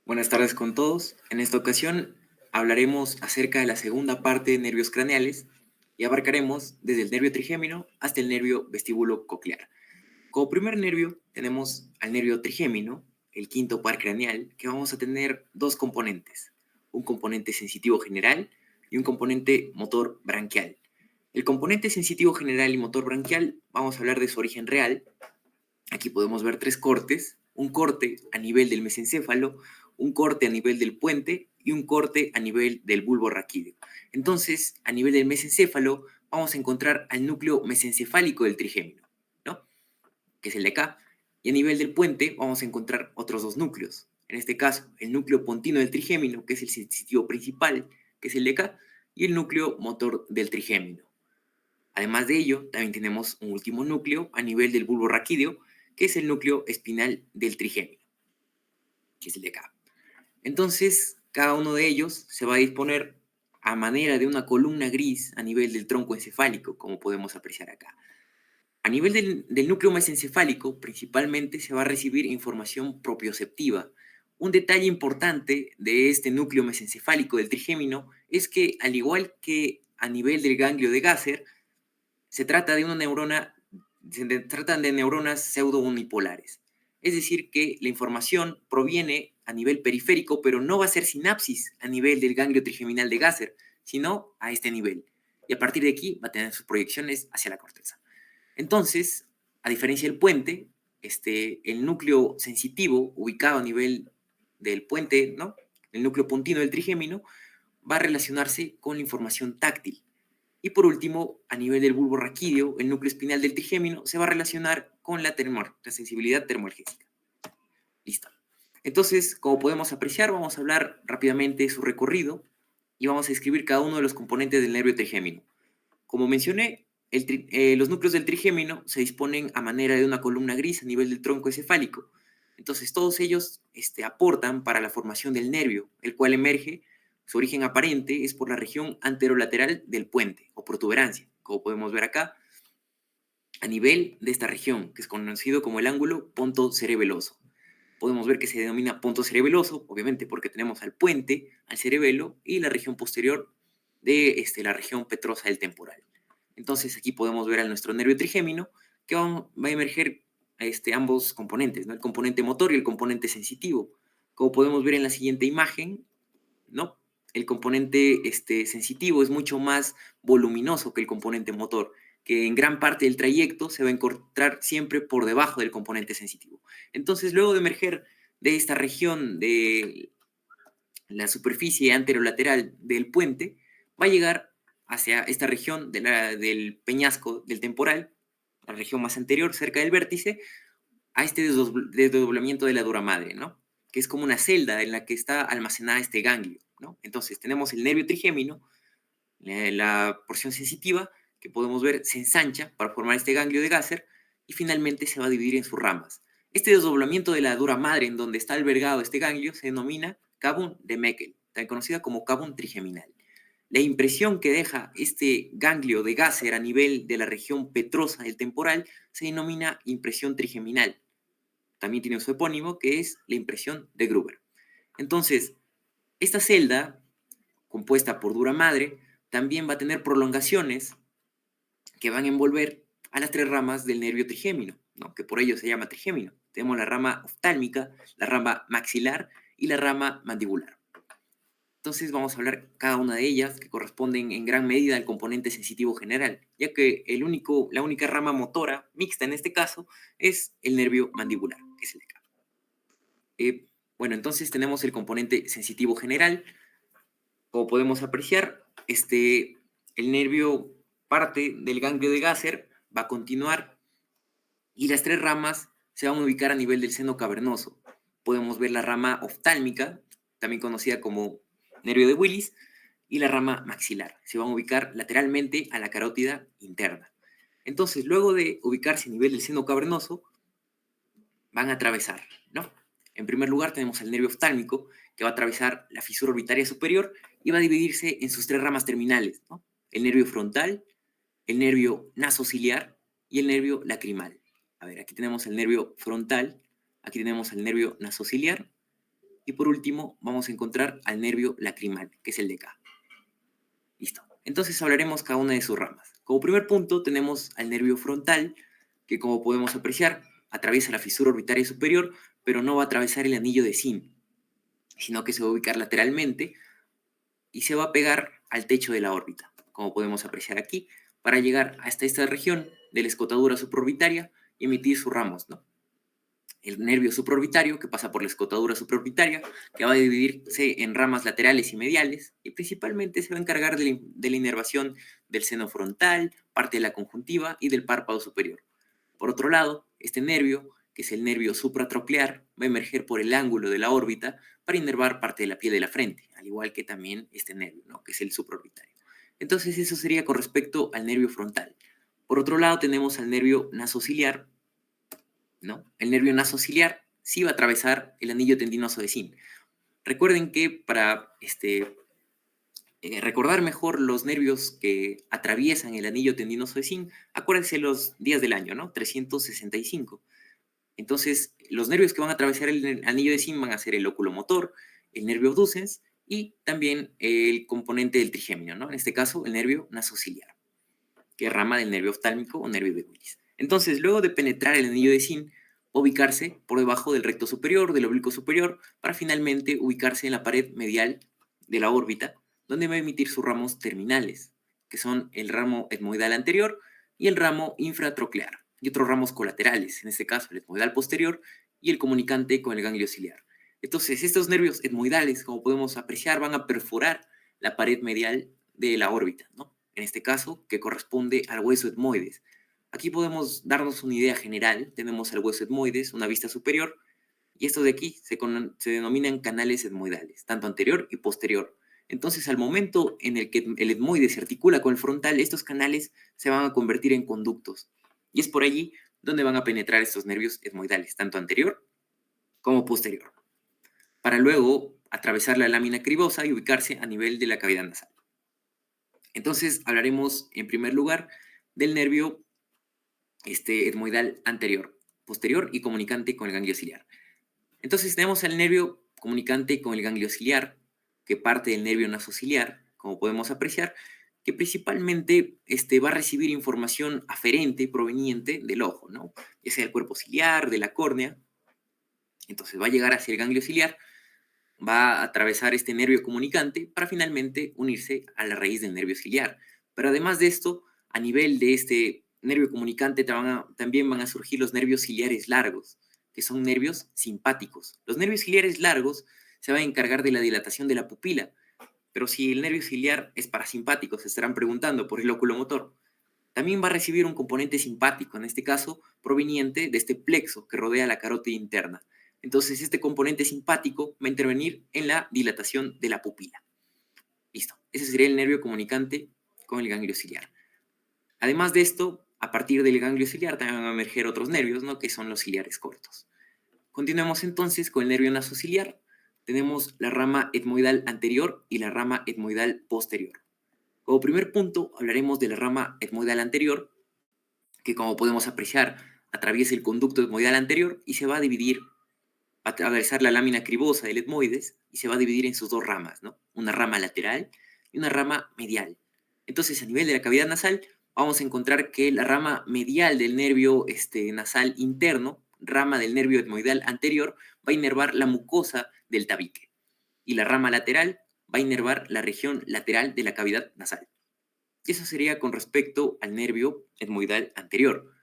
Buenas tardes con todos. En esta ocasión hablaremos acerca de la segunda parte de nervios craneales y abarcaremos desde el nervio trigémino hasta el nervio vestíbulo coclear. Como primer nervio tenemos al nervio trigémino, el quinto par craneal, que vamos a tener dos componentes, un componente sensitivo general y un componente motor branquial. El componente sensitivo general y motor branquial vamos a hablar de su origen real. Aquí podemos ver tres cortes, un corte a nivel del mesencéfalo, un corte a nivel del puente y un corte a nivel del bulbo raquídeo. Entonces, a nivel del mesencéfalo, vamos a encontrar al núcleo mesencefálico del trigémino, ¿no? Que es el de acá. Y a nivel del puente vamos a encontrar otros dos núcleos. En este caso, el núcleo pontino del trigémino, que es el sensitivo principal, que es el de acá, y el núcleo motor del trigémino. Además de ello, también tenemos un último núcleo a nivel del bulbo raquídeo, que es el núcleo espinal del trigémino, que es el de acá. Entonces, cada uno de ellos se va a disponer a manera de una columna gris a nivel del tronco encefálico, como podemos apreciar acá. A nivel del núcleo mesencefálico, principalmente se va a recibir información propioceptiva. Un detalle importante de este núcleo mesencefálico del trigémino es que, al igual que a nivel del ganglio de Gasser, se trata de una neurona, tratan de neuronas pseudo-unipolares. Es decir, que la información proviene a nivel periférico, pero no va a ser sinapsis a nivel del ganglio trigeminal de Gasser, sino a este nivel. Y a partir de aquí va a tener sus proyecciones hacia la corteza. Entonces, a diferencia del puente, el núcleo sensitivo ubicado a nivel del puente, ¿no? El núcleo pontino del trigémino, va a relacionarse con la información táctil. Y por último, a nivel del bulbo raquídeo, el núcleo espinal del trigémino se va a relacionar con la sensibilidad termoalgésica. Listo. Entonces, como podemos apreciar, vamos a hablar rápidamente de su recorrido y vamos a describir cada uno de los componentes del nervio trigémino. Como mencioné, los núcleos del trigémino se disponen a manera de una columna gris a nivel del tronco encefálico. Entonces, todos ellos aportan para la formación del nervio, el cual emerge. Su origen aparente es por la región anterolateral del puente o protuberancia, como podemos ver acá, a nivel de esta región, que es conocido como el ángulo pontocerebeloso. Podemos ver que se denomina pontocerebeloso, obviamente porque tenemos al puente, al cerebelo y la región posterior de la región petrosa del temporal. Entonces aquí podemos ver a nuestro nervio trigémino que va a emerger ambos componentes, ¿no? El componente motor y el componente sensitivo. Como podemos ver en la siguiente imagen, ¿no? El componente sensitivo es mucho más voluminoso que el componente motor, que en gran parte del trayecto se va a encontrar siempre por debajo del componente sensitivo. Entonces, luego de emerger de esta región de la superficie anterolateral del puente, va a llegar hacia esta región del peñasco del temporal, la región más anterior, cerca del vértice, a este desdoblamiento de la dura madre, ¿no? Que es como una celda en la que está almacenada este ganglio, ¿no? Entonces tenemos el nervio trigémino, la porción sensitiva, que podemos ver se ensancha para formar este ganglio de Gasser y finalmente se va a dividir en sus ramas. Este desdoblamiento de la dura madre en donde está albergado este ganglio se denomina cavum de Meckel, también conocida como cavum trigeminal. La impresión que deja este ganglio de Gasser a nivel de la región petrosa del temporal se denomina impresión trigeminal. También tiene su epónimo, que es la impresión de Gruber. Entonces, esta celda, compuesta por dura madre, también va a tener prolongaciones que van a envolver a las tres ramas del nervio trigémino, ¿no? Que por ello se llama trigémino. Tenemos la rama oftálmica, la rama maxilar y la rama mandibular. Entonces vamos a hablar cada una de ellas, que corresponden en gran medida al componente sensitivo general, ya que la única rama motora mixta en este caso es el nervio mandibular, que es el de acá. Bueno, entonces tenemos el componente sensitivo general. Como podemos apreciar, el nervio parte del ganglio de Gasser, va a continuar y las tres ramas se van a ubicar a nivel del seno cavernoso. Podemos ver la rama oftálmica, también conocida como nervio de Willis, y la rama maxilar. Se van a ubicar lateralmente a la carótida interna. Entonces, luego de ubicarse a nivel del seno cavernoso, van a atravesar, ¿no? En primer lugar tenemos el nervio oftálmico, que va a atravesar la fisura orbitaria superior y va a dividirse en sus tres ramas terminales, ¿no? El nervio frontal, el nervio nasociliar y el nervio lacrimal. A ver, aquí tenemos el nervio frontal, aquí tenemos el nervio nasociliar Y por último, vamos a encontrar al nervio lacrimal, que es el de acá. Listo. Entonces hablaremos cada una de sus ramas. Como primer punto tenemos al nervio frontal, que como podemos apreciar, atraviesa la fisura orbitaria superior, pero no va a atravesar el anillo de Sim, sino que se va a ubicar lateralmente y se va a pegar al techo de la órbita, como podemos apreciar aquí, para llegar hasta esta región de la escotadura supraorbitaria y emitir sus ramos, ¿no? El nervio supraorbitario, que pasa por la escotadura supraorbitaria, que va a dividirse en ramas laterales y mediales, y principalmente se va a encargar de la inervación del seno frontal, parte de la conjuntiva y del párpado superior. Por otro lado, este nervio, que es el nervio supratroclear, va a emerger por el ángulo de la órbita para inervar parte de la piel de la frente, al igual que también este nervio, ¿no? Que es el supraorbitario. Entonces eso sería con respecto al nervio frontal. Por otro lado tenemos al nervio nasociliar, ¿no? El nervio nasociliar sí va a atravesar el anillo tendinoso de Sim. Recuerden que para recordar mejor los nervios que atraviesan el anillo tendinoso de Sim, acuérdense los días del año, ¿no? 365. Entonces, los nervios que van a atravesar el anillo de Sim van a ser el oculomotor, el nervio abducens y también el componente del trigémino, ¿no? En este caso, el nervio nasociliar, que es rama del nervio oftálmico o nervio de Willis. Entonces, luego de penetrar el anillo de Sim, ubicarse por debajo del recto superior, del oblicuo superior, para finalmente ubicarse en la pared medial de la órbita, donde va a emitir sus ramos terminales, que son el ramo etmoidal anterior y el ramo infratroclear, y otros ramos colaterales, en este caso el etmoidal posterior y el comunicante con el ganglio ciliar. Entonces, estos nervios etmoidales, como podemos apreciar, van a perforar la pared medial de la órbita, ¿no? En este caso, que corresponde al hueso etmoides. Aquí podemos darnos una idea general. Tenemos al hueso etmoides, una vista superior, y estos de aquí se denominan canales etmoidales, tanto anterior y posterior. Entonces, al momento en el que el etmoide se articula con el frontal, estos canales se van a convertir en conductos. Y es por allí donde van a penetrar estos nervios etmoidales, tanto anterior como posterior, para luego atravesar la lámina cribosa y ubicarse a nivel de la cavidad nasal. Entonces, hablaremos en primer lugar del nervio etmoidal anterior, posterior y comunicante con el ganglio ciliar. Entonces tenemos al nervio comunicante con el ganglio ciliar, que parte del nervio nasociliar, como podemos apreciar, que principalmente va a recibir información aferente proveniente del ojo, ¿no? Ya sea del cuerpo ciliar, de la córnea. Entonces va a llegar hacia el ganglio ciliar, va a atravesar este nervio comunicante para finalmente unirse a la raíz del nervio ciliar. Pero además de esto, a nivel de este nervio comunicante también van a surgir los nervios ciliares largos, que son nervios simpáticos. Los nervios ciliares largos se van a encargar de la dilatación de la pupila, pero si el nervio ciliar es parasimpático, se estarán preguntando por el oculomotor. También va a recibir un componente simpático, en este caso proveniente de este plexo que rodea la carótida interna. Entonces, este componente simpático va a intervenir en la dilatación de la pupila. Listo. Ese sería el nervio comunicante con el ganglio ciliar. Además de esto, a partir del ganglio ciliar también van a emerger otros nervios, ¿no? Que son los ciliares cortos. Continuemos entonces con el nervio nasociliar. Tenemos la rama etmoidal anterior y la rama etmoidal posterior. Como primer punto, hablaremos de la rama etmoidal anterior, que como podemos apreciar, atraviesa el conducto etmoidal anterior y se va a dividir, a atravesar la lámina cribosa del etmoides y se va a dividir en sus dos ramas, ¿no? Una rama lateral y una rama medial. Entonces, a nivel de la cavidad nasal, vamos a encontrar que la rama medial del nervio nasal interno, rama del nervio etmoidal anterior, va a inervar la mucosa del tabique. Y la rama lateral va a inervar la región lateral de la cavidad nasal. Y eso sería con respecto al nervio etmoidal anterior.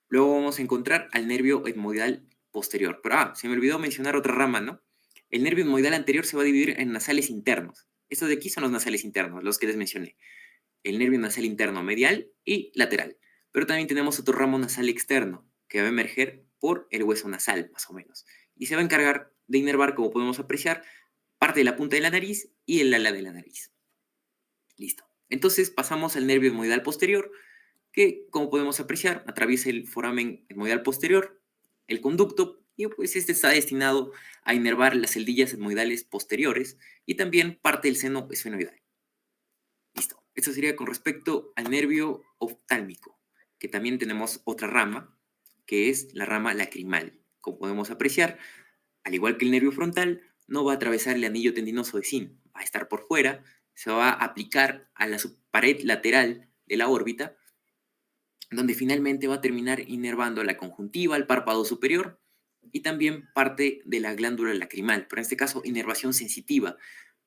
Luego vamos a encontrar al nervio etmoidal posterior. Pero, se me olvidó mencionar otra rama, ¿no? El nervio etmoidal anterior se va a dividir en nasales internos. Estos de aquí son los nasales internos, los que les mencioné. El nervio nasal interno medial y lateral. Pero también tenemos otro ramo nasal externo, que va a emerger por el hueso nasal, más o menos. Y se va a encargar de inervar, como podemos apreciar, parte de la punta de la nariz y el ala de la nariz. Listo. Entonces pasamos al nervio etmoidal posterior, que, como podemos apreciar, atraviesa el foramen etmoidal posterior, el conducto, y pues este está destinado a inervar las celdillas etmoidales posteriores y también parte del seno esfenoidal. Listo. Esto sería con respecto al nervio oftálmico, que también tenemos otra rama, que es la rama lacrimal. Como podemos apreciar, al igual que el nervio frontal, no va a atravesar el anillo tendinoso de Sim, va a estar por fuera, se va a aplicar a la pared lateral de la órbita, donde finalmente va a terminar inervando la conjuntiva, el párpado superior y también parte de la glándula lacrimal, pero en este caso inervación sensitiva.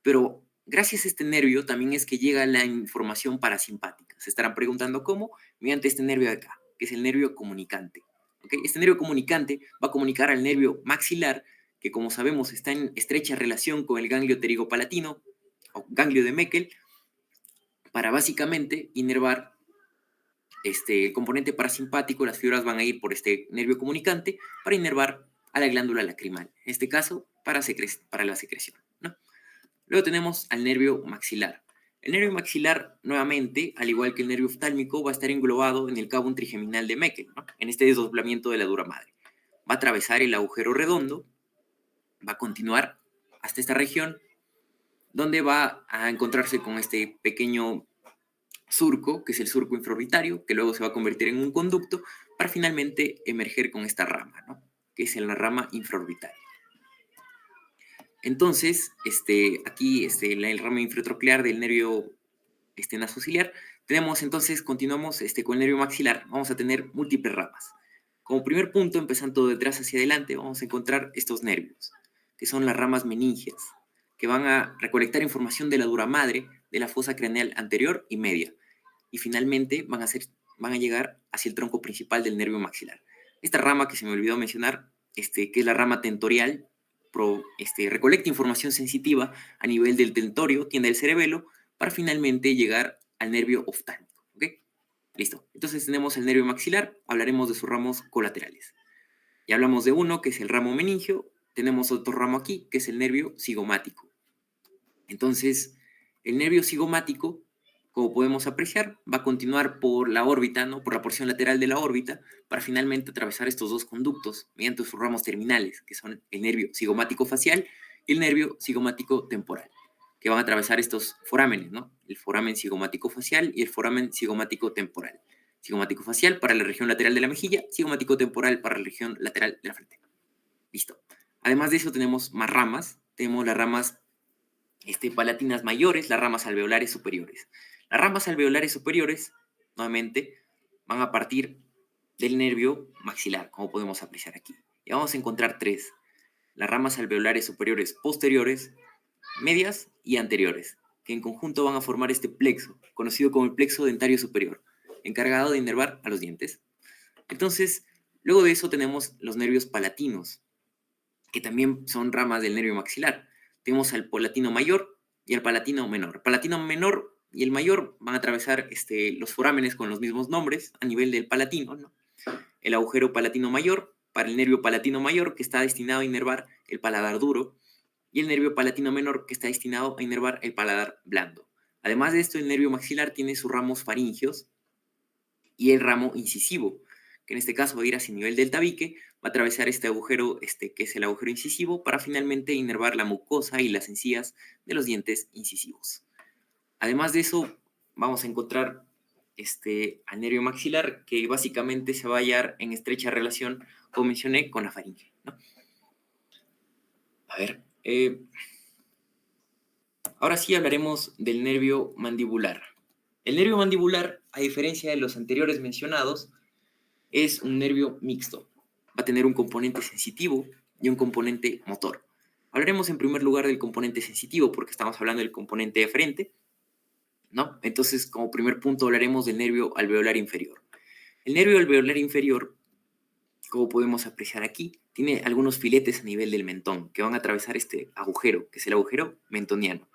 Pero gracias a este nervio también es que llega la información parasimpática. Se estarán preguntando cómo, mediante este nervio de acá, que es el nervio comunicante. ¿Okay? Este nervio comunicante va a comunicar al nervio maxilar, que como sabemos está en estrecha relación con el ganglio pterigopalatino o ganglio de Meckel, para básicamente inervar el componente parasimpático. Las fibras van a ir por este nervio comunicante para inervar a la glándula lacrimal, en este caso para la secreción, ¿no? Luego tenemos al nervio maxilar. El nervio maxilar, nuevamente, al igual que el nervio oftálmico, va a estar englobado en el cabo trigeminal de Meckel, ¿no? En este desdoblamiento de la dura madre. Va a atravesar el agujero redondo, va a continuar hasta esta región, donde va a encontrarse con este pequeño surco, que es el surco infraorbitario, que luego se va a convertir en un conducto para finalmente emerger con esta rama, ¿no? Que es en la rama infraorbitaria. Entonces, aquí el ramo infratroclear del nervio nasociliar, tenemos entonces, continuamos con el nervio maxilar, vamos a tener múltiples ramas. Como primer punto, empezando de atrás hacia adelante, vamos a encontrar estos nervios, que son las ramas meníngeas, que van a recolectar información de la dura madre, de la fosa craneal anterior y media, y finalmente van a llegar hacia el tronco principal del nervio maxilar. Esta rama que se me olvidó mencionar, que es la rama tentorial, recolecta información sensitiva a nivel del tentorio, tiende del cerebelo, para finalmente llegar al nervio oftálmico. ¿Ok? Listo. Entonces tenemos el nervio maxilar, hablaremos de sus ramos colaterales. Ya hablamos de uno, que es el ramo meningio, tenemos otro ramo aquí, que es el nervio cigomático. Entonces, el nervio cigomático, como podemos apreciar, va a continuar por la órbita, ¿no? Por la porción lateral de la órbita, para finalmente atravesar estos dos conductos mediante sus ramos terminales, que son el nervio cigomático facial y el nervio cigomático temporal, que van a atravesar estos forámenes, ¿no? El foramen cigomático facial y el foramen cigomático temporal. Cigomático facial para la región lateral de la mejilla, cigomático temporal para la región lateral de la frente. Listo. Además de eso tenemos más ramas, tenemos las ramas palatinas mayores, las ramas alveolares superiores. Las ramas alveolares superiores, nuevamente, van a partir del nervio maxilar, como podemos apreciar aquí. Y vamos a encontrar tres: las ramas alveolares superiores posteriores, medias y anteriores, que en conjunto van a formar este plexo, conocido como el plexo dentario superior, encargado de inervar a los dientes. Entonces, luego de eso tenemos los nervios palatinos, que también son ramas del nervio maxilar. Tenemos al palatino mayor y al palatino menor. El palatino menor y el mayor van a atravesar los forámenes con los mismos nombres a nivel del palatino, ¿no? El agujero palatino mayor para el nervio palatino mayor, que está destinado a inervar el paladar duro, y el nervio palatino menor, que está destinado a inervar el paladar blando. Además de esto, el nervio maxilar tiene sus ramos faringios y el ramo incisivo, que en este caso va a ir hacia el nivel del tabique, va a atravesar este agujero, que es el agujero incisivo, para finalmente inervar la mucosa y las encías de los dientes incisivos. Además de eso, vamos a encontrar al nervio maxilar, que básicamente se va a hallar en estrecha relación, como mencioné, con la faringe, ¿no? A ver, ahora sí hablaremos del nervio mandibular. El nervio mandibular, a diferencia de los anteriores mencionados, es un nervio mixto. Va a tener un componente sensitivo y un componente motor. Hablaremos en primer lugar del componente sensitivo, porque estamos hablando del componente deferente, ¿no? Entonces, como primer punto, hablaremos del nervio alveolar inferior. El nervio alveolar inferior, como podemos apreciar aquí, tiene algunos filetes a nivel del mentón que van a atravesar este agujero, que es el agujero mentoniano.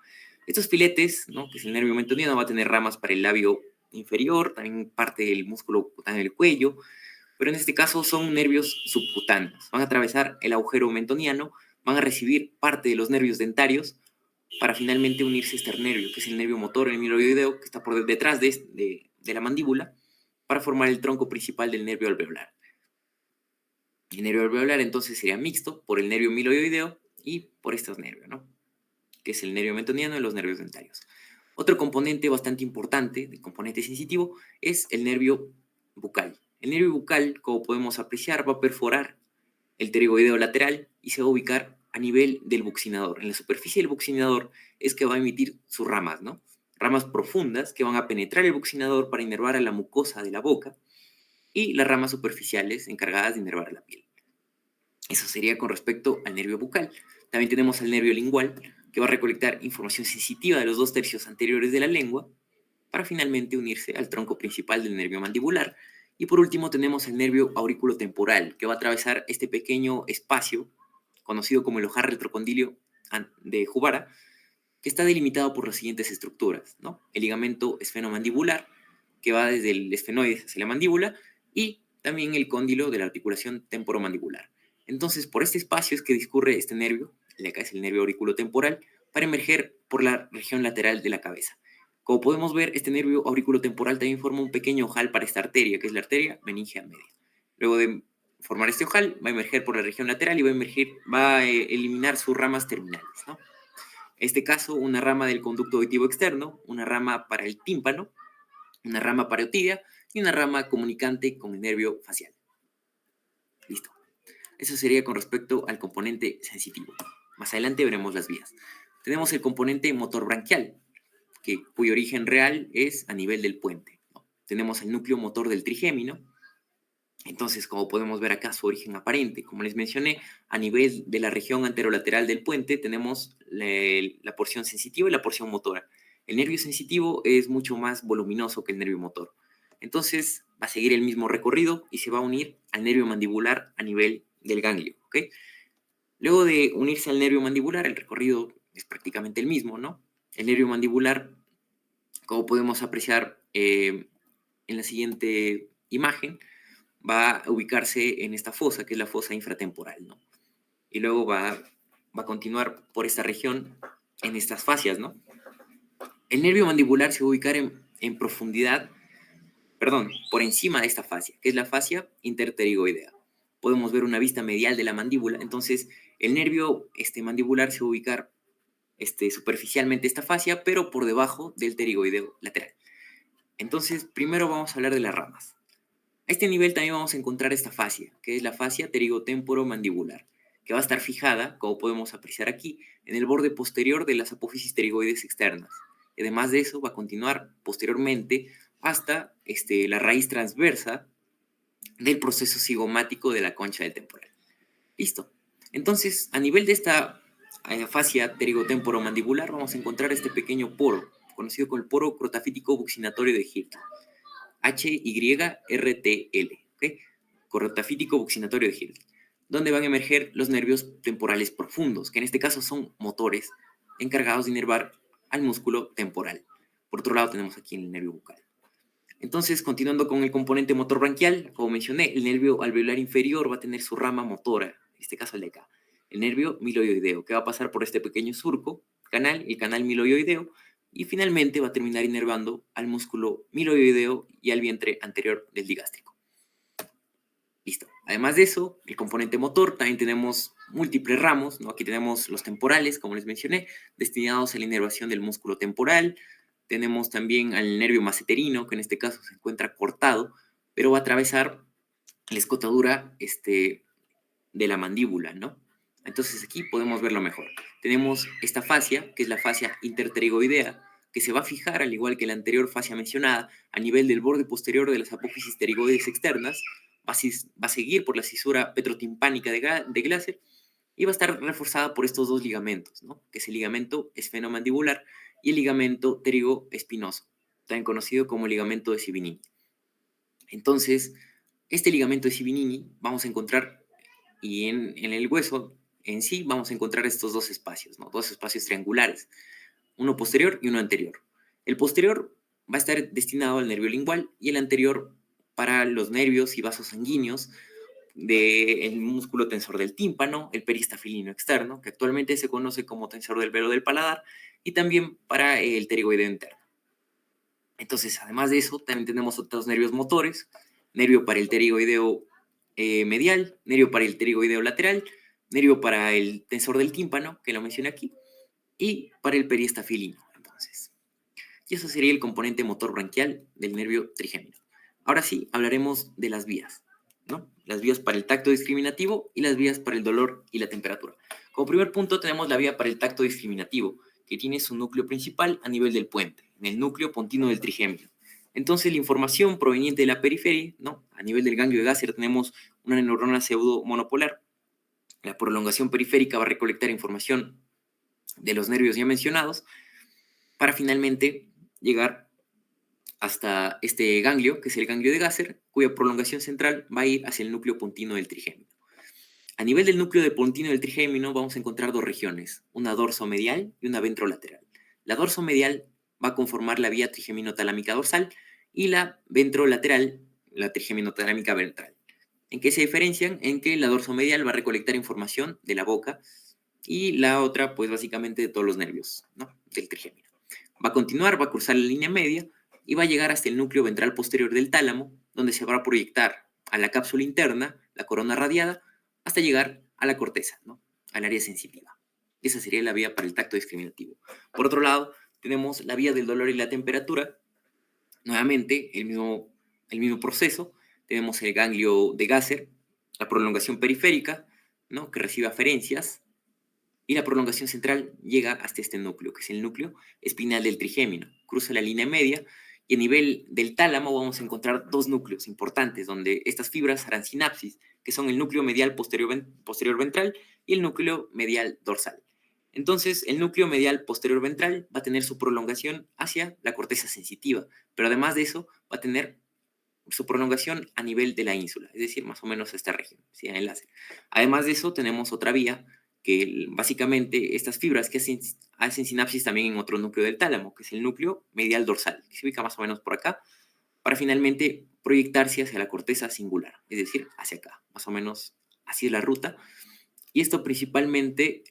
Estos filetes, ¿no? Que es el nervio mentoniano, va a tener ramas para el labio inferior, también parte del músculo cutáneo del cuello, pero en este caso son nervios subcutáneos. Van a atravesar el agujero mentoniano, van a recibir parte de los nervios dentarios para finalmente unirse a este nervio, que es el nervio motor, el miloideo, que está por detrás de la mandíbula, para formar el tronco principal del nervio alveolar. El nervio alveolar entonces sería mixto por el nervio miloideo y por estos nervios, ¿no? Que es el nervio mentoniano y los nervios dentarios. Otro componente bastante importante, el componente sensitivo, es el nervio bucal. El nervio bucal, como podemos apreciar, va a perforar el pterigoideo lateral y se va a ubicar a nivel del buccinador. En la superficie del buccinador es que va a emitir sus ramas, ¿no? Ramas profundas que van a penetrar el buccinador para inervar a la mucosa de la boca y las ramas superficiales encargadas de inervar la piel. Eso sería con respecto al nervio bucal. También tenemos al nervio lingual, que va a recolectar información sensitiva de los 2/3 anteriores de la lengua para finalmente unirse al tronco principal del nervio mandibular. Y por último tenemos el nervio auriculotemporal, que va a atravesar este pequeño espacio, conocido como el ojal retrocondilio de Juvara, que está delimitado por las siguientes estructuras, ¿no? El ligamento esfenomandibular, que va desde el esfenoides hacia la mandíbula, y también el cóndilo de la articulación temporomandibular. Entonces, por este espacio es que discurre este nervio, el de acá es el nervio auriculotemporal, para emerger por la región lateral de la cabeza. Como podemos ver, este nervio auriculotemporal también forma un pequeño ojal para esta arteria, que es la arteria meningea media. Luego de formar este ojal, va a emerger por la región lateral y va a eliminar sus ramas terminales, ¿no? En este caso, una rama del conducto auditivo externo, una rama para el tímpano, una rama parotidia y una rama comunicante con el nervio facial. Listo. Eso sería con respecto al componente sensitivo. Más adelante veremos las vías. Tenemos el componente motor branquial, cuyo origen real es a nivel del puente, ¿no? Tenemos el núcleo motor del trigémino. Entonces, como podemos ver acá, su origen aparente. Como les mencioné, a nivel de la región anterolateral del puente tenemos la porción sensitiva y la porción motora. El nervio sensitivo es mucho más voluminoso que el nervio motor. Entonces, va a seguir el mismo recorrido y se va a unir al nervio mandibular a nivel del ganglio, ¿ok? Luego de unirse al nervio mandibular, el recorrido es prácticamente el mismo, ¿no? El nervio mandibular, como podemos apreciar en la siguiente imagen, va a ubicarse en esta fosa, que es la fosa infratemporal, ¿no? Y luego va a continuar por esta región en estas fascias, ¿no? El nervio mandibular se va a ubicar en profundidad, perdón, por encima de esta fascia, que es la fascia interpterigoidea. Podemos ver una vista medial de la mandíbula, entonces el nervio mandibular se va a ubicar superficialmente esta fascia, pero por debajo del pterigoideo lateral. Entonces, primero vamos a hablar de las ramas. A este nivel también vamos a encontrar esta fascia, que es la fascia pterigotemporomandibular, que va a estar fijada, como podemos apreciar aquí, en el borde posterior de las apófisis pterigoides externas. Y además de eso, va a continuar posteriormente hasta la raíz transversa del proceso cigomático de la concha del temporal. Listo. Entonces, a nivel de esta fascia pterigotemporomandibular, vamos a encontrar este pequeño poro, conocido como el poro crotafítico buccinatorio de Hill. HYRTL, ¿ok? Corotafítico buccinatorio de Hill, donde van a emerger los nervios temporales profundos, que en este caso son motores encargados de inervar al músculo temporal. Por otro lado tenemos aquí el nervio bucal. Entonces, continuando con el componente motor branquial, como mencioné, el nervio alveolar inferior va a tener su rama motora, en este caso el de acá, el nervio miloioideo, que va a pasar por este pequeño surco, el canal miloioideo, y finalmente va a terminar inervando al músculo miloioideo y al vientre anterior del digástrico. Listo. Además de eso, el componente motor, también tenemos múltiples ramos, ¿no? Aquí tenemos los temporales, como les mencioné, destinados a la inervación del músculo temporal. Tenemos también al nervio masseterino, que en este caso se encuentra cortado, pero va a atravesar la escotadura de la mandíbula, ¿no? Entonces aquí podemos verlo mejor. Tenemos esta fascia, que es la fascia interpterigoidea, que se va a fijar, al igual que la anterior fascia mencionada, a nivel del borde posterior de las apófisis pterigoides externas, va a seguir por la cisura petrotimpánica de Glaser y va a estar reforzada por estos dos ligamentos, ¿no? Que es el ligamento esfenomandibular y el ligamento pterigoespinoso, también conocido como ligamento de Sibinini. Entonces, este ligamento de Sibinini vamos a encontrar, y en el hueso en sí vamos a encontrar estos dos espacios, ¿no? Dos espacios triangulares, uno posterior y uno anterior. El posterior va a estar destinado al nervio lingual y el anterior para los nervios y vasos sanguíneos del músculo tensor del tímpano, el peristafilino externo, que actualmente se conoce como tensor del velo del paladar, y también para el pterigoideo interno. Entonces, además de eso, también tenemos otros nervios motores, nervio para el pterigoideo medial, nervio para el pterigoideo lateral, nervio para el tensor del tímpano, que lo mencioné aquí, y para el periestafilino. Entonces, y eso sería el componente motor branquial del nervio trigémino. Ahora sí, hablaremos de las vías. ¿no? Las vías para el tacto discriminativo y las vías para el dolor y la temperatura. Como primer punto tenemos la vía para el tacto discriminativo, que tiene su núcleo principal a nivel del puente, en el núcleo pontino del trigémino. Entonces la información proveniente de la periferia, ¿no? A nivel del ganglio de Gasser tenemos una neurona pseudo monopolar. La prolongación periférica va a recolectar información de los nervios ya mencionados para finalmente llegar hasta este ganglio, que es el ganglio de Gasser, cuya prolongación central va a ir hacia el núcleo pontino del trigémino. A nivel del núcleo de pontino del trigémino vamos a encontrar dos regiones, una dorsomedial y una ventrolateral. La dorsomedial va a conformar la vía trigémino-talámica dorsal y la ventrolateral, la trigémino-talámica ventral. ¿En qué se diferencian? En que la dorsomedial va a recolectar información de la boca y la otra, pues básicamente de todos los nervios, ¿no? Del trigémino. Va a continuar, va a cruzar la línea media y va a llegar hasta el núcleo ventral posterior del tálamo, donde se va a proyectar a la cápsula interna, la corona radiada, hasta llegar a la corteza, ¿no? Al área sensitiva. Esa sería la vía para el tacto discriminativo. Por otro lado, tenemos la vía del dolor y la temperatura. Nuevamente, el mismo proceso. Tenemos el ganglio de Gasser, la prolongación periférica, ¿no? Que recibe aferencias, y la prolongación central llega hasta este núcleo, que es el núcleo espinal del trigémino. Cruza la línea media y a nivel del tálamo vamos a encontrar dos núcleos importantes, donde estas fibras harán sinapsis, que son el núcleo medial posterior ventral y el núcleo medial dorsal. Entonces, el núcleo medial posterior ventral va a tener su prolongación hacia la corteza sensitiva, pero además de eso va a tener su prolongación a nivel de la ínsula, es decir, más o menos esta región, ¿sí? En el láser. Además de eso, tenemos otra vía que básicamente estas fibras que hacen sinapsis también en otro núcleo del tálamo, que es el núcleo medial dorsal, que se ubica más o menos por acá, para finalmente proyectarse hacia la corteza singular, es decir, hacia acá, más o menos así es la ruta. Y esto principalmente,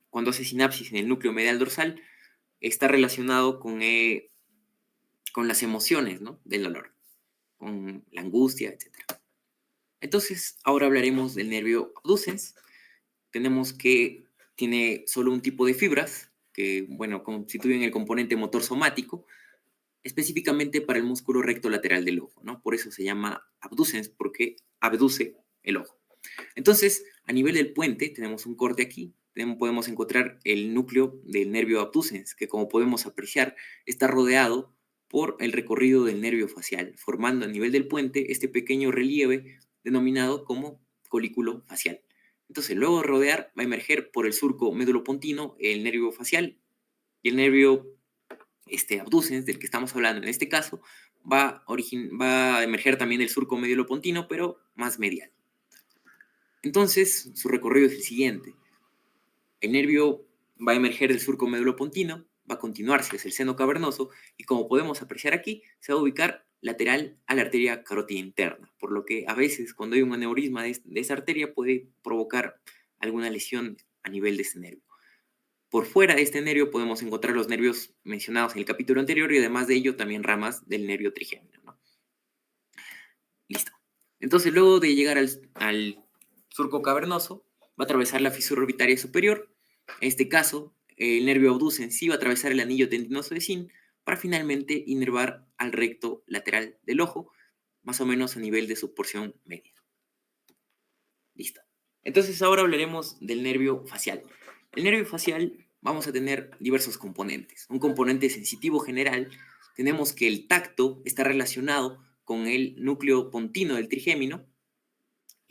cuando hace sinapsis en el núcleo medial dorsal, está relacionado con las emociones, ¿no? Del dolor, con la angustia, etc. Entonces, ahora hablaremos del nervio abducens. Tenemos que tiene solo un tipo de fibras que, bueno, constituyen el componente motor somático, específicamente para el músculo recto lateral del ojo, ¿no? Por eso se llama abducens, porque abduce el ojo. Entonces, a nivel del puente, tenemos un corte aquí, podemos encontrar el núcleo del nervio abducens, que como podemos apreciar, está rodeado por el recorrido del nervio facial, formando a nivel del puente este pequeño relieve denominado como colículo facial. Entonces, luego de rodear, va a emerger por el surco médulo-pontino el nervio facial y el nervio abducens, del que estamos hablando en este caso, va a emerger también del surco médulo-pontino, pero más medial. Entonces, su recorrido es el siguiente. El nervio va a emerger del surco médulo-pontino, va a continuarse hacia el seno cavernoso y como podemos apreciar aquí, se va a ubicar lateral a la arteria carótida interna, por lo que a veces cuando hay un aneurisma de esa arteria puede provocar alguna lesión a nivel de este nervio. Por fuera de este nervio podemos encontrar los nervios mencionados en el capítulo anterior y además de ello también ramas del nervio trigémino, ¿no? Listo. Entonces luego de llegar al surco cavernoso, va a atravesar la fisura orbitaria superior. En este caso, el nervio abducens sí va a atravesar el anillo tendinoso de Zinc para finalmente inervar al recto lateral del ojo, más o menos a nivel de su porción media. Listo. Entonces ahora hablaremos del nervio facial. El nervio facial vamos a tener diversos componentes. Un componente sensitivo general, tenemos que el tacto está relacionado con el núcleo pontino del trigémino,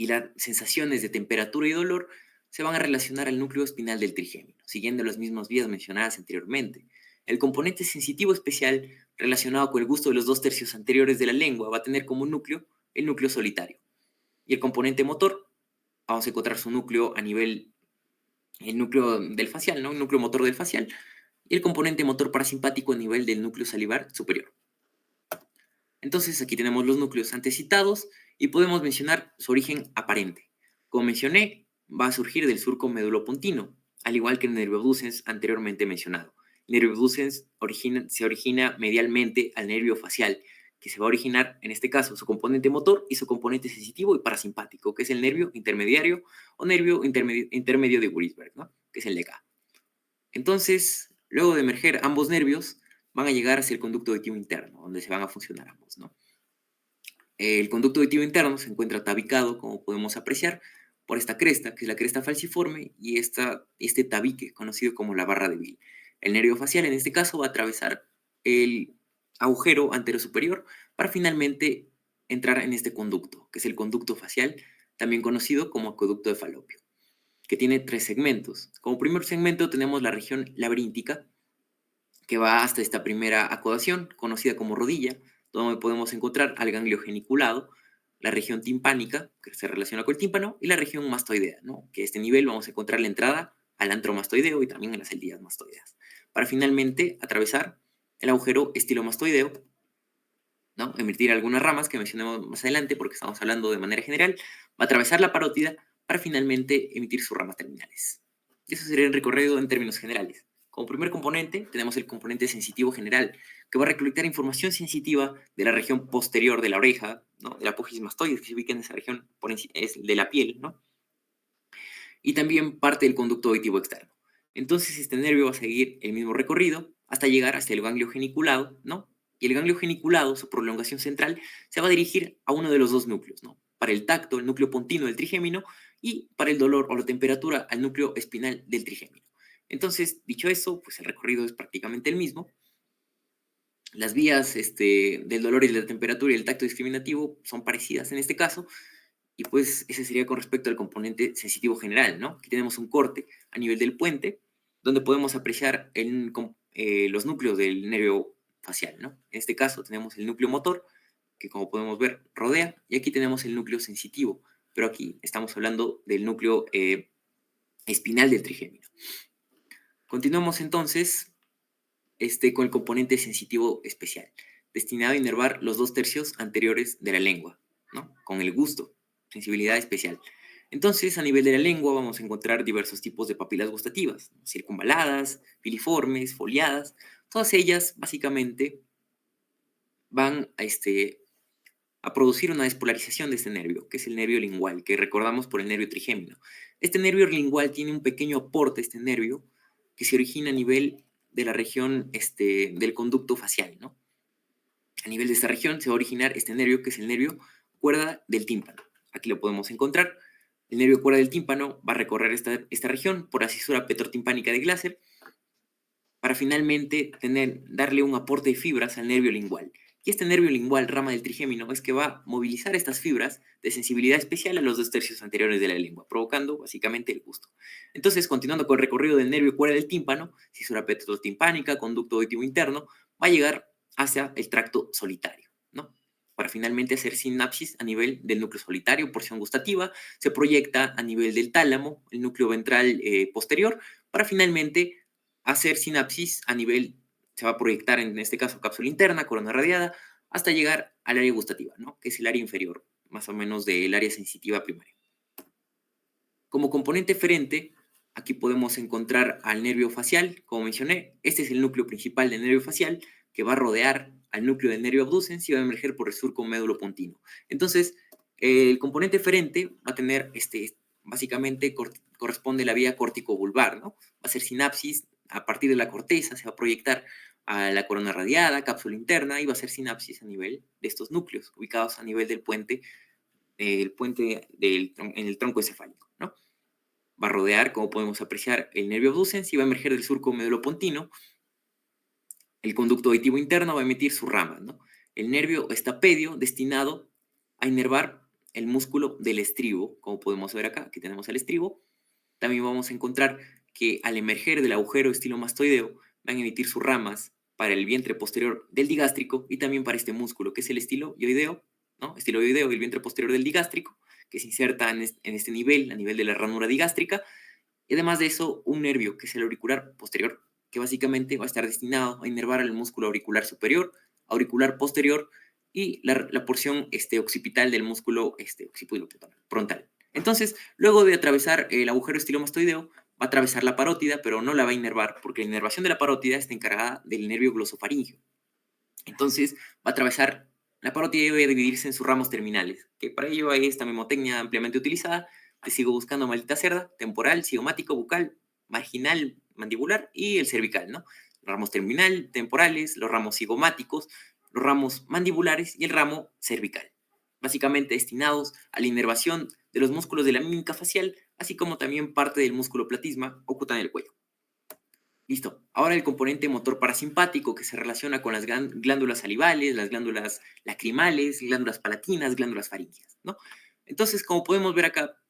y las sensaciones de temperatura y dolor se van a relacionar al núcleo espinal del trigémino, siguiendo las mismas vías mencionadas anteriormente. El componente sensitivo especial relacionado con el gusto de los 2/3 anteriores de la lengua va a tener como núcleo el núcleo solitario. Y el componente motor, vamos a encontrar su núcleo a nivel, el núcleo del facial, ¿no? El núcleo motor del facial, y el componente motor parasimpático a nivel del núcleo salivar superior. Entonces aquí tenemos los núcleos antes citados y podemos mencionar su origen aparente. Como mencioné, va a surgir del surco médulo-pontino, al igual que el nervio abducens anteriormente mencionado. El nervio abducens se origina medialmente al nervio facial, que se va a originar, en este caso, su componente motor y su componente sensitivo y parasimpático, que es el nervio intermediario o nervio intermedio de Wurisberg, ¿no? Que es el de acá. Entonces, luego de emerger ambos nervios, van a llegar hacia el conducto auditivo interno, donde se van a funcionar ambos, ¿no? El conducto auditivo interno se encuentra tabicado, como podemos apreciar, por esta cresta, que es la cresta falciforme, y este tabique, conocido como la barra de Bill. El nervio facial, en este caso, va a atravesar el agujero anterosuperior para finalmente entrar en este conducto, que es el conducto facial, también conocido como acueducto de Falopio, que tiene 3 segmentos. Como primer segmento tenemos la región laberíntica, que va hasta esta primera acodación, conocida como rodilla, donde podemos encontrar al ganglio geniculado, la región timpánica, que se relaciona con el tímpano, y la región mastoidea, ¿no? Que a este nivel vamos a encontrar la entrada al antro mastoideo y también en las celdillas mastoideas, para finalmente atravesar el agujero estilomastoideo, ¿no? Emitir algunas ramas que mencionemos más adelante, porque estamos hablando de manera general, va a atravesar la parótida para finalmente emitir sus ramas terminales. Eso sería el recorrido en términos generales. Como primer componente tenemos el componente sensitivo general, que va a recolectar información sensitiva de la región posterior de la oreja, ¿no? De la apófisis mastoides, que se ubica en esa región es de la piel, ¿no? Y también parte del conducto auditivo externo. Entonces este nervio va a seguir el mismo recorrido hasta llegar hasta el ganglio geniculado, ¿no? Y el ganglio geniculado, su prolongación central, se va a dirigir a uno de los dos núcleos, ¿no? Para el tacto, el núcleo pontino del trigémino, y para el dolor o la temperatura, al núcleo espinal del trigémino. Entonces, dicho eso, pues el recorrido es prácticamente el mismo. Las vías del dolor y de la temperatura y el tacto discriminativo son parecidas en este caso, y pues ese sería con respecto al componente sensitivo general, ¿no? Aquí tenemos un corte a nivel del puente, donde podemos apreciar los núcleos del nervio facial, ¿no? En este caso tenemos el núcleo motor, que como podemos ver rodea, y aquí tenemos el núcleo sensitivo, pero aquí estamos hablando del núcleo espinal del trigémino. Continuamos entonces con el componente sensitivo especial, destinado a inervar los 2 tercios anteriores de la lengua, ¿no? Con el gusto, sensibilidad especial. Entonces, a nivel de la lengua vamos a encontrar diversos tipos de papilas gustativas, ¿no? Circunvaladas, filiformes, foliadas, todas ellas básicamente van a producir una despolarización de este nervio, que es el nervio lingual, que recordamos por el nervio trigémino. Este nervio lingual tiene un pequeño aporte, este nervio, que se origina a nivel de la región del conducto facial, ¿no? A nivel de esta región se va a originar este nervio, que es el nervio cuerda del tímpano. Aquí lo podemos encontrar. El nervio cuerda del tímpano va a recorrer esta región por la cisura petrotimpánica de Glaser para finalmente darle un aporte de fibras al nervio lingual. Y este nervio lingual, rama del trigémino, es que va a movilizar estas fibras de sensibilidad especial a los 2 tercios anteriores de la lengua, provocando básicamente el gusto. Entonces, continuando con el recorrido del nervio cuerda del tímpano, cisura petrotimpánica, conducto auditivo interno, va a llegar hacia el tracto solitario, ¿no? Para finalmente hacer sinapsis a nivel del núcleo solitario, porción gustativa, se proyecta a nivel del tálamo, el núcleo ventral posterior, para finalmente hacer sinapsis a nivel, se va a proyectar en este caso cápsula interna, corona radiada, hasta llegar al área gustativa, ¿no? Que es el área inferior, más o menos del área sensitiva primaria. Como componente eferente, aquí podemos encontrar al nervio facial, como mencioné, este es el núcleo principal del nervio facial, que va a rodear al núcleo del nervio abducens y va a emerger por el surco médulo pontino. Entonces, el componente eferente va a tener, básicamente corresponde a la vía córtico-vulvar, ¿no? Va a ser sinapsis a partir de la corteza, se va a proyectar a la corona radiada, cápsula interna, y va a ser sinapsis a nivel de estos núcleos, ubicados a nivel del puente, en el tronco encefálico, ¿no? Va a rodear, como podemos apreciar, el nervio abducens y va a emerger del surco medulopontino. El conducto auditivo interno va a emitir su rama, ¿no? El nervio estapedio destinado a inervar el músculo del estribo, como podemos ver acá, aquí tenemos el estribo. También vamos a encontrar que al emerger del agujero estilomastoideo van a emitir sus ramas para el vientre posterior del digástrico y también para este músculo, que es el estiloioideo, ¿no? Estiloioideo y el vientre posterior del digástrico, que se inserta en este nivel, a nivel de la ranura digástrica. Y además de eso, un nervio, que es el auricular posterior, que básicamente va a estar destinado a inervar el músculo auricular superior, auricular posterior y la porción occipital del músculo occipito frontal. Entonces, luego de atravesar el agujero estilomastoideo, va a atravesar la parótida, pero no la va a inervar, porque la inervación de la parótida está encargada del nervio glosofaríngeo. Entonces, va a atravesar la parótida y va a dividirse en sus ramos terminales, que para ello hay esta memotecnia ampliamente utilizada. Te sigo buscando, maldita cerda: temporal, cigomático, bucal, marginal, mandibular y el cervical, ¿no? Los ramos terminal, temporales, los ramos cigomáticos, los ramos mandibulares y el ramo cervical. básicamente destinados a la inervación de los músculos de la mímica facial, así como también parte del músculo platisma oculta en el cuello. Listo. Ahora el componente motor parasimpático que se relaciona con las glándulas salivales, las glándulas lacrimales, glándulas palatinas, glándulas faríngeas, ¿no? Entonces, como podemos ver acá,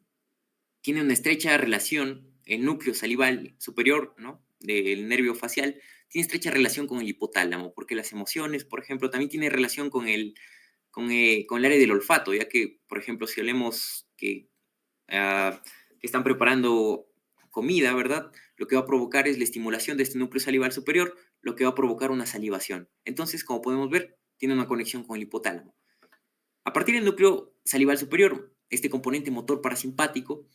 tiene una estrecha relación el núcleo salival superior, ¿no? Del nervio facial, tiene estrecha relación con el hipotálamo, porque las emociones, por ejemplo, también tiene relación con el área del olfato, ya que, por ejemplo, si hablemos que están preparando comida, ¿verdad? Lo que va a provocar es la estimulación de este núcleo salival superior, lo que va a provocar una salivación. Entonces, como podemos ver, tiene una conexión con el hipotálamo. A partir del núcleo salival superior, este componente motor parasimpático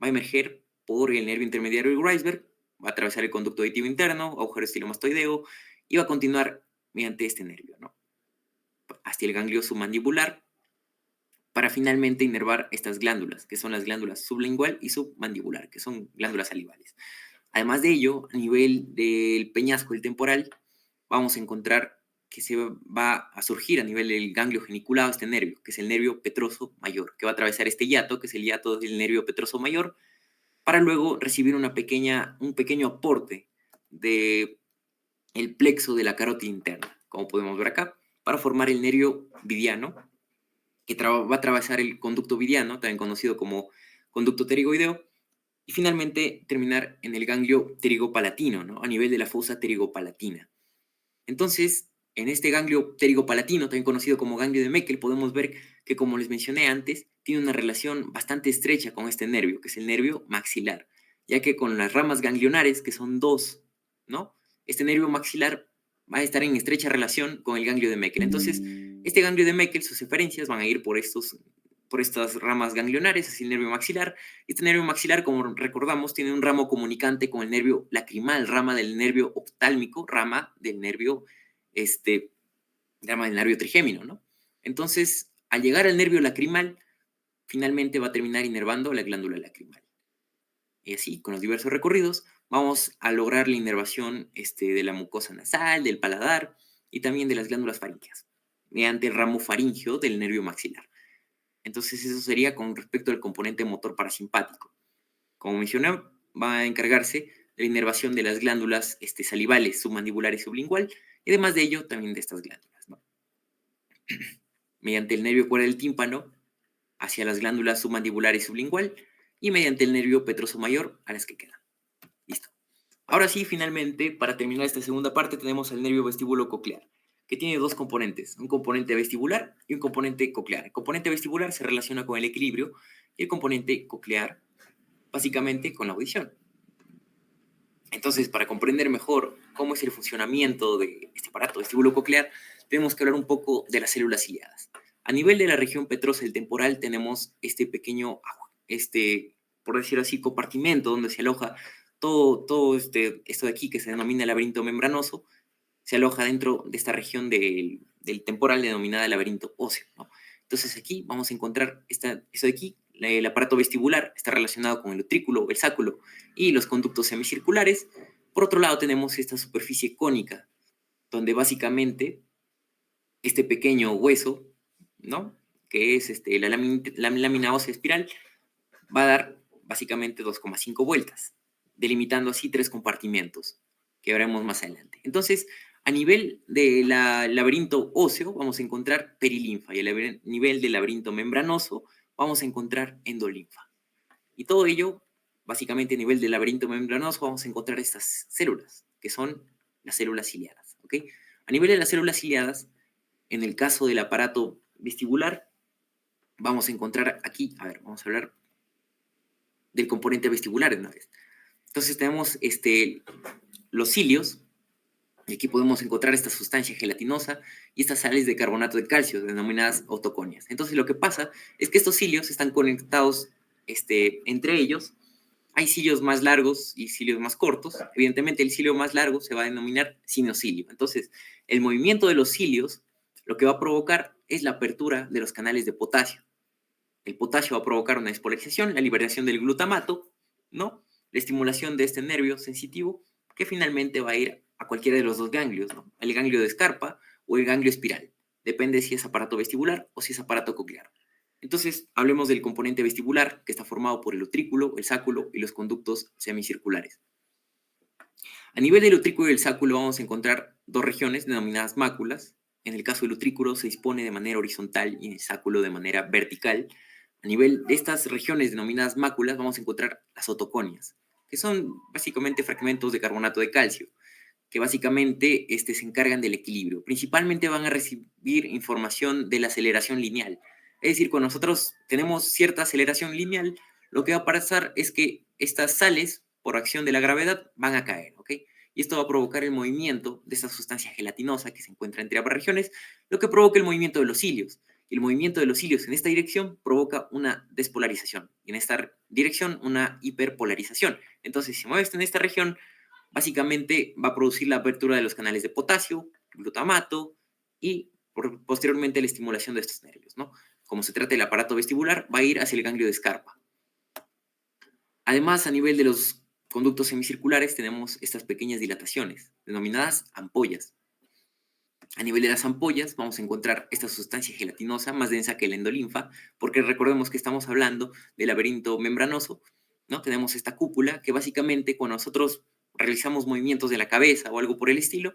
va a emerger por el nervio intermediario del Reisberg, va a atravesar el conducto auditivo interno, agujero estilomastoideo, y va a continuar mediante este nervio, ¿no? Hasta el ganglio submandibular, para finalmente inervar estas glándulas, que son las glándulas sublingual y submandibular, que son glándulas salivales. Además de ello, a nivel del peñasco, el temporal, vamos a encontrar que se va a surgir a nivel del ganglio geniculado este nervio, que es el nervio petroso mayor, que va a atravesar este hiato, que es el hiato del nervio petroso mayor, para luego recibir un pequeño aporte del plexo de la carótida interna, como podemos ver acá, para formar el nervio vidiano, que va a atravesar el conducto vidiano, también conocido como conducto pterigoideo, y finalmente terminar en el ganglio pterigopalatino, ¿no? A nivel de la fosa pterigopalatina. Entonces, en este ganglio pterigopalatino, también conocido como ganglio de Meckel, podemos ver que, como les mencioné antes, tiene una relación bastante estrecha con este nervio, que es el nervio maxilar, ya que con las ramas ganglionares, que son dos, ¿no? Este nervio maxilar va a estar en estrecha relación con el ganglio de Meckel. Entonces, este ganglio de Meckel, sus eferencias van a ir por estas ramas ganglionares, así el nervio maxilar. Este nervio maxilar, como recordamos, tiene un ramo comunicante con el nervio lacrimal, rama del nervio oftálmico, este, rama del nervio trigémino, ¿no? Entonces, al llegar al nervio lacrimal, finalmente va a terminar inervando la glándula lacrimal. Y así, con los diversos recorridos, vamos a lograr la inervación de la mucosa nasal, del paladar y también de las glándulas faríngeas, mediante el ramo faríngeo del nervio maxilar. Entonces, eso sería con respecto al componente motor parasimpático. Como mencioné, va a encargarse de la inervación de las glándulas salivales, submandibular y sublingual, y además de ello, también de estas glándulas, ¿no? Mediante el nervio cuerda del tímpano hacia las glándulas submandibular y sublingual, y mediante el nervio petroso mayor a las que quedan. Listo. Ahora sí, finalmente, para terminar esta segunda parte, tenemos el nervio vestíbulo coclear, que tiene dos componentes, un componente vestibular y un componente coclear. El componente vestibular se relaciona con el equilibrio y el componente coclear, básicamente, con la audición. Entonces, para comprender mejor cómo es el funcionamiento de este aparato vestíbulo coclear, tenemos que hablar un poco de las células ciliadas. A nivel de la región petrosa del temporal tenemos este pequeño, por decirlo así, compartimento donde se aloja todo esto de aquí que se denomina laberinto membranoso, se aloja dentro de esta región del temporal denominada laberinto óseo, ¿no? Entonces aquí vamos a encontrar esto de aquí, el aparato vestibular está relacionado con el utrículo, el sáculo y los conductos semicirculares. Por otro lado tenemos esta superficie cónica, donde básicamente este pequeño hueso, ¿no? Que es la lámina ósea espiral, va a dar básicamente 2,5 vueltas, delimitando así tres compartimentos que veremos más adelante. Entonces, a nivel del laberinto óseo vamos a encontrar perilinfa y a nivel del laberinto membranoso vamos a encontrar endolinfa. Y todo ello, básicamente a nivel del laberinto membranoso vamos a encontrar estas células, que son las células ciliadas, ¿ok? A nivel de las células ciliadas, en el caso del aparato vestibular, vamos a encontrar aquí, a ver, vamos a hablar del componente vestibular de una vez. Entonces tenemos los cilios, y aquí podemos encontrar esta sustancia gelatinosa y estas sales de carbonato de calcio, denominadas otoconias. Entonces lo que pasa es que estos cilios están conectados entre ellos. Hay cilios más largos y cilios más cortos. Evidentemente el cilio más largo se va a denominar cinocilio. Entonces el movimiento de los cilios lo que va a provocar es la apertura de los canales de potasio. El potasio va a provocar una despolarización, la liberación del glutamato, ¿no? La estimulación de este nervio sensitivo que finalmente va a ir a cualquiera de los dos ganglios, ¿no? El ganglio de Scarpa o el ganglio espiral. Depende si es aparato vestibular o si es aparato coclear. Entonces, hablemos del componente vestibular, que está formado por el utrículo, el sáculo y los conductos semicirculares. A nivel del utrículo y el sáculo vamos a encontrar dos regiones denominadas máculas. En el caso del utrículo se dispone de manera horizontal y en el sáculo de manera vertical. A nivel de estas regiones denominadas máculas vamos a encontrar las otoconias, que son básicamente fragmentos de carbonato de calcio, que básicamente se encargan del equilibrio. Principalmente van a recibir información de la aceleración lineal. Es decir, cuando nosotros tenemos cierta aceleración lineal, lo que va a pasar es que estas sales, por acción de la gravedad, van a caer, ¿ok? Y esto va a provocar el movimiento de esta sustancia gelatinosa que se encuentra entre ambas regiones, lo que provoca el movimiento de los cilios. Y el movimiento de los cilios en esta dirección provoca una despolarización y en esta dirección una hiperpolarización. Entonces, si se mueve en esta región, básicamente va a producir la apertura de los canales de potasio, glutamato y posteriormente la estimulación de estos nervios, ¿no? Como se trata del aparato vestibular, va a ir hacia el ganglio de Scarpa. Además, a nivel de los conductos semicirculares tenemos estas pequeñas dilataciones, denominadas ampollas. A nivel de las ampollas vamos a encontrar esta sustancia gelatinosa más densa que la endolinfa, porque recordemos que estamos hablando del laberinto membranoso, ¿no? Tenemos esta cúpula que básicamente cuando nosotros realizamos movimientos de la cabeza o algo por el estilo,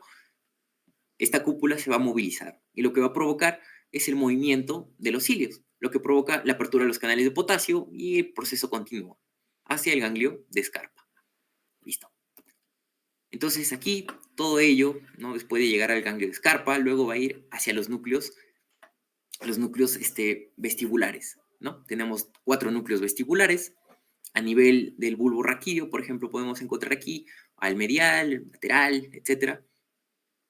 esta cúpula se va a movilizar y lo que va a provocar es el movimiento de los cilios, lo que provoca la apertura de los canales de potasio y el proceso continúa hacia el ganglio de Scarpa. Listo. Entonces aquí todo ello, ¿no? Después de llegar al ganglio de Scarpa, luego va a ir hacia los núcleos vestibulares, ¿no? Tenemos 4 núcleos vestibulares. A nivel del bulbo raquídeo, por ejemplo, podemos encontrar aquí al medial, lateral, etcétera,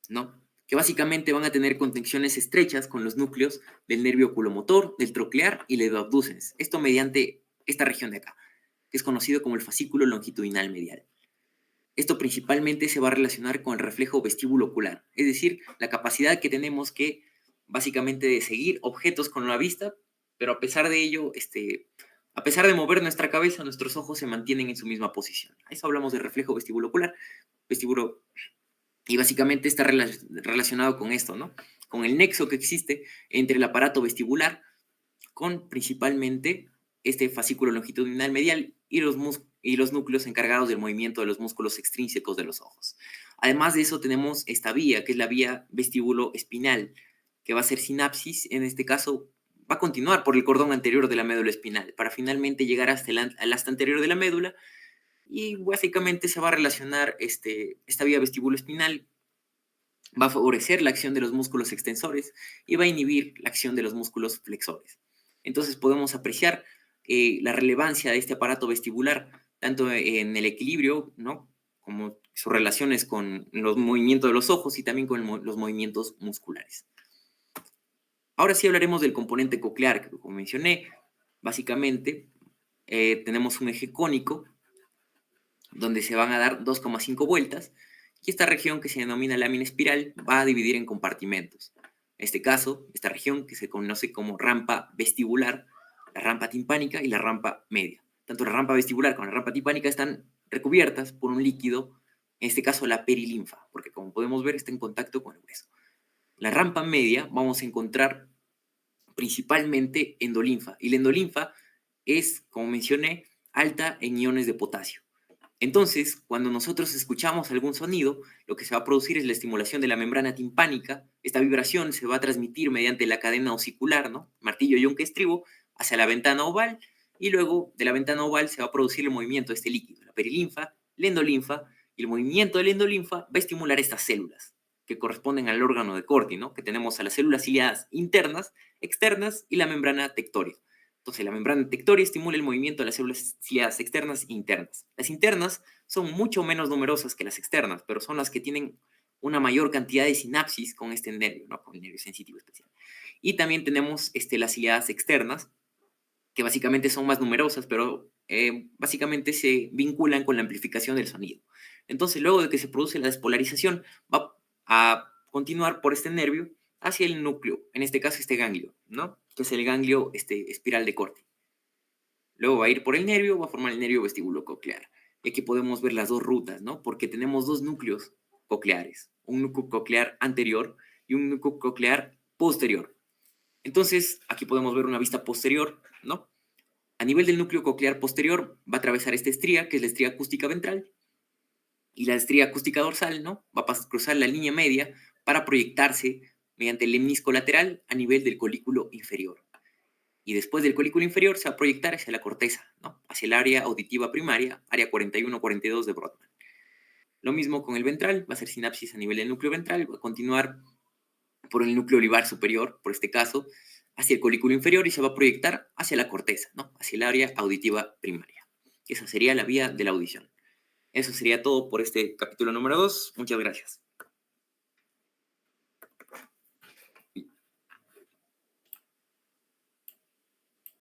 ¿no? Que básicamente van a tener conexiones estrechas con los núcleos del nervio oculomotor, del troclear y del abducens. Esto mediante esta región de acá, que es conocido como el fascículo longitudinal medial. Esto principalmente se va a relacionar con el reflejo vestíbulo ocular, es decir, la capacidad que tenemos que básicamente de seguir objetos con la vista, pero a pesar de ello, a pesar de mover nuestra cabeza, nuestros ojos se mantienen en su misma posición. A eso hablamos de reflejo vestíbulo ocular, vestíbulo, y básicamente está relacionado con esto, ¿no? Con el nexo que existe entre el aparato vestibular con principalmente este fascículo longitudinal medial y los núcleos encargados del movimiento de los músculos extrínsecos de los ojos. Además de eso tenemos esta vía, que es la vía vestíbulo espinal, que va a ser sinapsis, en este caso va a continuar por el cordón anterior de la médula espinal, para finalmente llegar hasta el asta anterior de la médula, y básicamente se va a relacionar esta vía vestíbulo espinal, va a favorecer la acción de los músculos extensores y va a inhibir la acción de los músculos flexores. Entonces podemos apreciar la relevancia de este aparato vestibular, tanto en el equilibrio, ¿no? Como sus relaciones con los movimientos de los ojos y también con los movimientos musculares. Ahora sí hablaremos del componente coclear, que como mencioné, básicamente tenemos un eje cónico donde se van a dar 2,5 vueltas y esta región que se denomina lámina espiral va a dividir en compartimentos. En este caso, esta región que se conoce como rampa vestibular, la rampa timpánica y la rampa media. Tanto la rampa vestibular como la rampa timpánica están recubiertas por un líquido, en este caso la perilinfa, porque como podemos ver está en contacto con el hueso. La rampa media vamos a encontrar principalmente endolinfa, y la endolinfa es, como mencioné, alta en iones de potasio. Entonces, cuando nosotros escuchamos algún sonido, lo que se va a producir es la estimulación de la membrana timpánica. Esta vibración se va a transmitir mediante la cadena osicular, ¿no? Martillo, yunque, estribo, hacia la ventana oval, y luego de la ventana oval se va a producir el movimiento de este líquido, la perilinfa, la endolinfa, y el movimiento de la endolinfa va a estimular estas células, que corresponden al órgano de Corti, ¿no? Que tenemos a las células ciliadas internas, externas y la membrana tectórea. Entonces, la membrana tectórea estimula el movimiento de las células ciliadas externas e internas. Las internas son mucho menos numerosas que las externas, pero son las que tienen una mayor cantidad de sinapsis con este nervio, ¿no? Con el nervio sensitivo especial. Y también tenemos las ciliadas externas, que básicamente son más numerosas, pero básicamente se vinculan con la amplificación del sonido. Entonces, luego de que se produce la despolarización, va a continuar por este nervio hacia el núcleo, en este caso este ganglio, ¿no? Que es el ganglio espiral de Corti. Luego va a ir por el nervio, va a formar el nervio vestíbulo-coclear. Y aquí podemos ver las dos rutas, ¿no? Porque tenemos dos núcleos cocleares, un núcleo coclear anterior y un núcleo coclear posterior. Entonces, aquí podemos ver una vista posterior, ¿no? A nivel del núcleo coclear posterior va a atravesar esta estría, que es la estría acústica ventral, y la estría acústica dorsal, ¿no? Va a cruzar la línea media para proyectarse mediante el lemnisco lateral a nivel del colículo inferior. Y después del colículo inferior se va a proyectar hacia la corteza, ¿no? Hacia el área auditiva primaria, área 41-42 de Brodmann. Lo mismo con el ventral, va a ser sinapsis a nivel del núcleo ventral, va a continuar por el núcleo olivar superior, por este caso, hacia el colículo inferior y se va a proyectar hacia la corteza, ¿no? Hacia el área auditiva primaria. Esa sería la vía de la audición. Eso sería todo por este capítulo número 2. Muchas gracias.